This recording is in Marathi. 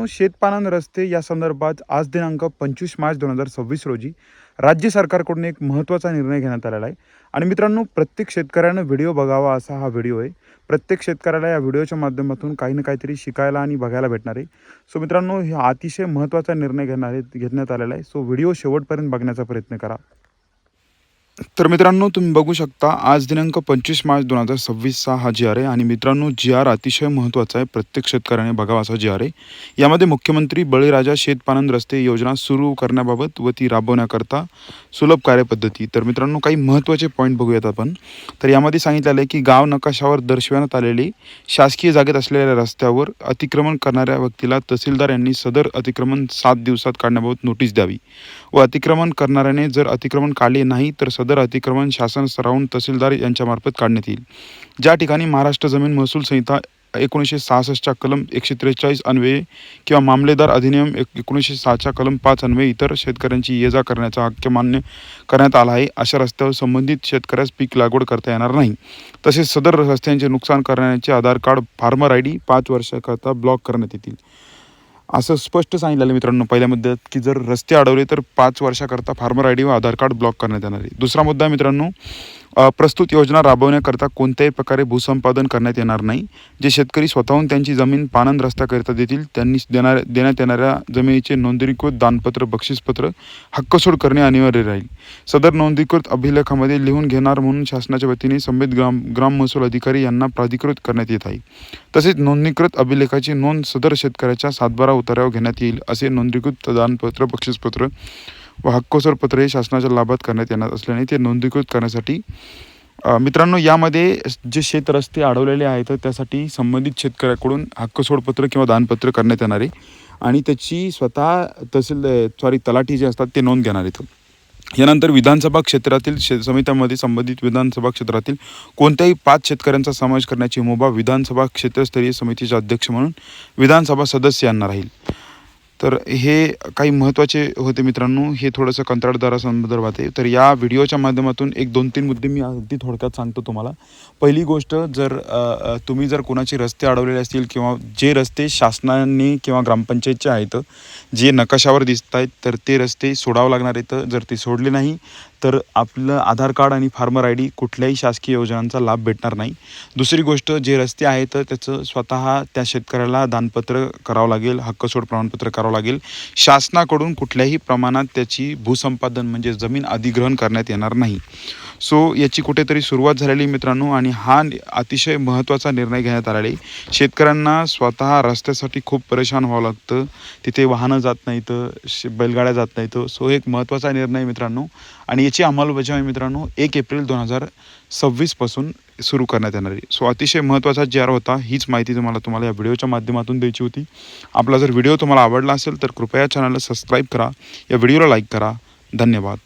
शेतपालन रस्ते या संदर्भात आज दिनांक 25 मार्च 2026 रोजी राज्य सरकारकडून एक महत्त्वाचा निर्णय घेण्यात आलेला आहे. आणि मित्रांनो, प्रत्येक शेतकऱ्यानं व्हिडिओ बघावा असा हा व्हिडिओ आहे. प्रत्येक शेतकऱ्याला या व्हिडिओच्या माध्यमातून काही ना काहीतरी शिकायला आणि बघायला भेटणार आहे. सो मित्रांनो, हा अतिशय महत्त्वाचा निर्णय घेण्यात आलेला आहे. सो व्हिडिओ शेवटपर्यंत बघण्याचा प्रयत्न करा. तर मित्रांनो, तुम्ही बघू शकता आज दिनांक 25 मार्च 2026 हा जी आर आहे. आणि मित्रांनो, जी आर अतिशय महत्त्वाचा आहे. प्रत्येक शेतकऱ्याने बघावा असा जी आर आहे. यामध्ये मुख्यमंत्री बळीराजा शेतपालन रस्ते योजना सुरू करण्याबाबत व ती राबवण्याकरता सुलभ कार्यपद्धती. तर मित्रांनो, काही महत्त्वाचे पॉईंट बघूयात आपण. तर यामध्ये सांगितलेलं आहे की गाव नकाशावर दर्शवण्यात आलेली शासकीय जागेत असलेल्या रस्त्यावर अतिक्रमण करणाऱ्या व्यक्तीला तहसीलदार यांनी सदर अतिक्रमण 7 दिवसात काढण्याबाबत नोटीस द्यावी व अतिक्रमण करणाऱ्याने जर अतिक्रमण काढले नाही तर सदर अतिक्रमण शासन स्तरावरून तहसीलदार यांच्यामार्फत काढण्यात येईल. ज्या ठिकाणी महाराष्ट्र जमीन महसूल संहिता 1966च्या कलम 143 अन्वये किंवा मामलेदार अधिनियम 1906च्या कलम 5 अन्वये इतर शेतकऱ्यांची ये जा करण्याचा हक्क मान्य करण्यात आला आहे, अशा रस्त्यावर संबंधित शेतकऱ्यास पीक लागवड करता येणार नाही. तसेच सदर रस्त्यांचे नुकसान करण्याचे आधार कार्ड फार्मर ID 5 वर्षाकरता ब्लॉक करण्यात येतील, असं स्पष्ट सांगितलेलं मित्रांनो पहिल्या मुद्द्यात की जर रस्ते अडवले तर 5 वर्षाकरता फार्मर ID व आधार कार्ड ब्लॉक करण्यात येणार आहे. दुसरा मुद्दा मित्रांनो, प्रस्तुत योजना राबवण्याकरता कोणत्याही प्रकारे भूसंपादन करण्यात येणार नाही. जे शेतकरी स्वतःहून त्यांची जमीन पाणंद रस्त्याकरिता देतील त्यांनी देण्यात येणाऱ्या जमिनीचे नोंदणीकृत दानपत्र बक्षीसपत्र हक्कसोड करणे अनिवार्य राहील. सदर नोंदणीकृत अभिलेखामध्ये लिहून घेणार म्हणून शासनाच्या वतीने संबंधित ग्राम महसूल अधिकारी यांना प्राधिकृत करण्यात येत आहे. तसेच नोंदणीकृत अभिलेखाची नोंद सदर शेतकऱ्याच्या 7/12 उतार्यावर घेण्यात येईल. असे नोंदणीकृत दानपत्र बक्षीसपत्र व हक्कसोड पत्र हे शासनाच्या लाभात करण्यात येणार असल्याने ते नोंदणीकृत करण्यासाठी मित्रांनो यामध्ये जे शेत रस्ते अडवलेले आहेत त्यासाठी संबंधित शेतकऱ्याकडून हक्कसोड पत्र किंवा दानपत्र करण्यात येणार आहे आणि त्याची स्वतः तलाठी जे असतात ते नोंद घेणार आहेत. यानंतर विधानसभा क्षेत्रातील समित्यांमध्ये संबंधित विधानसभा क्षेत्रातील कोणत्याही 5 शेतकऱ्यांचा समावेश करण्याची मुभा विधानसभा क्षेत्रस्तरीय समितीचे अध्यक्ष म्हणून विधानसभा सदस्य यांना राहील. तर हे काही महत्त्वाचे होते मित्रांनो. हे थोडंसं कंत्राटदारासंदर्भात आहे. तर या व्हिडिओच्या माध्यमातून 1-2-3 मुद्दे मी अगदी थोडक्यात सांगतो तुम्हाला. पहिली गोष्ट, जर तुम्ही जर कोणाचे रस्ते अडवलेले असतील किंवा जे रस्ते शासनाने किंवा ग्रामपंचायतचे आहेत जे नकाशावर दिसत आहेत तर ते रस्ते सोडावं लागणार आहेत. जर ते सोडले नाही तर आपलं आधार कार्ड आणि फार्मर ID कुठल्याही शासकीय योजनांचा लाभ भेटणार नाही. दुसरी गोष्ट, जे रस्ते आहेत त्याचं स्वतः त्या शेतकऱ्याला दानपत्र करावं लागेल, हक्कसोड प्रमाणपत्र करावं लागेल. शासनाकडून कुठल्याही प्रमाणात त्याची भूसंपादन म्हणजे जमीन अधिग्रहण करण्यात येणार नाही. सो याची कुठेतरी सुरुवात झालेली मित्रांनो आणि हा अतिशय महत्त्वाचा निर्णय घेण्यात आलेला आहे. शेतकऱ्यांना स्वतः रस्त्यासाठी खूप परेशान व्हावं लागतं, तिथे वाहनं जात नाहीत, बैलगाड्या जात नाहीत. सो एक महत्त्वाचा निर्णय मित्रांनो आणि याची अंमलबजावणी मित्रांनो 1 एप्रिल 2026 पासून सुरू करण्यात येणार आहे. सो अतिशय महत्त्वाचा जी आर होता. हीच माहिती तुम्हाला या व्हिडिओच्या माध्यमातून द्यायची होती. आपला जर व्हिडिओ तुम्हाला आवडला असेल तर कृपया चॅनलला सबस्क्राईब करा, या व्हिडिओला लाईक करा. धन्यवाद.